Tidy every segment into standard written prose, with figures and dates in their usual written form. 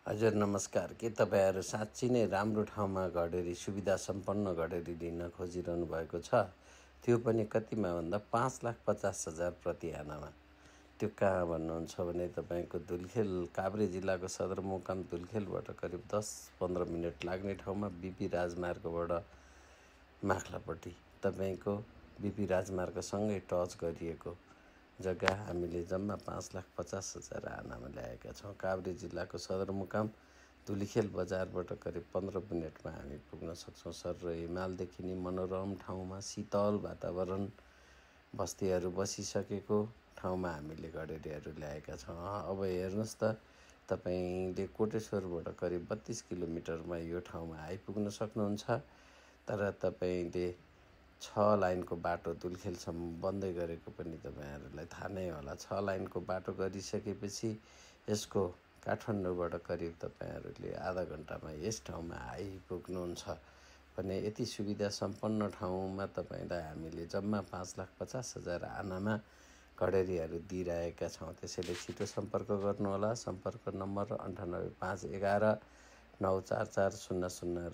हजुर नमस्कार। के तपाईँहरू साँच्ची नै राम्रो ठाउँमा घडेरी सुविधा सम्पन्न घडेरी लिन खोजिरहनु भएको छ? त्यो पनि कतिमा भन्दा 5,50,000 प्रति आनामा। त्यो कहाँ भन्नुहुन्छ भने तपाईँको धुलखेल काभ्रे जिल्लाको सदरमुकाम धुलखेलबाट करिब 10-15 मिनट लाग्ने ठाउँमा बिपी राजमार्गबाट माखलापट्टि तपाईँको बिपी राजमार्गसँगै टच गरिएको जग्गा हामीले जम्मा 5,50,000 आनामा ल्याएका छौँ। काभ्रे जिल्लाको सदरमुकाम धुलीखेल बजारबाट करिब 15 मिनटमा हामी पुग्न सक्छौँ। सर र हिमालदेखि नि मनोरम ठाउँमा शीतल वातावरण बस्तीहरू बसिसकेको ठाउँमा हामीले घडेरीहरू ल्याएका छौँ। अब हेर्नुहोस् त, तपाईँले कोटेश्वरबाट करिब 32 किलोमिटरमा यो ठाउँमा आइपुग्न सक्नुहुन्छ। तर तपाईँले 6 लाइनको बाटो धुलखेलसम्म बन्दै गरेको पनि तपाईँहरूलाई थाहा नै होला। 6 लाइनको बाटो गरिसकेपछि यसको काठमाडौँबाट करिब तपाईँहरूले आधा घन्टामा यस ठाउँमा आइपुग्नुहुन्छ भने यति सुविधा सम्पन्न ठाउँमा तपाईँलाई हामीले जम्मा 5,50,000 आनामा घडेरीहरू दिइरहेका छौँ। त्यसैले छिटो सम्पर्क गर्नुहोला। सम्पर्क नम्बर 9851194400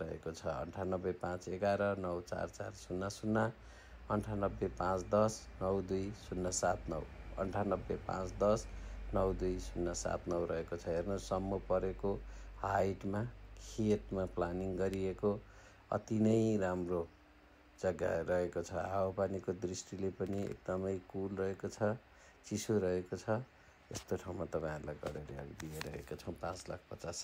रहेको छ। 9851194400, 9851092079, 9851092079 रहेको छ। हेर्नुहोस्, सम्म परेको हाइटमा खेतमा प्लानिङ गरिएको अति नै राम्रो जग्गा रहेको छ। हावापानीको दृष्टिले पनि एकदमै कुल रहेको छ, चिसो रहेको छ। यस्तो ठाउँमा तपाईँहरूलाई घडेरीहरू दिइरहेका छौँ 5,50,000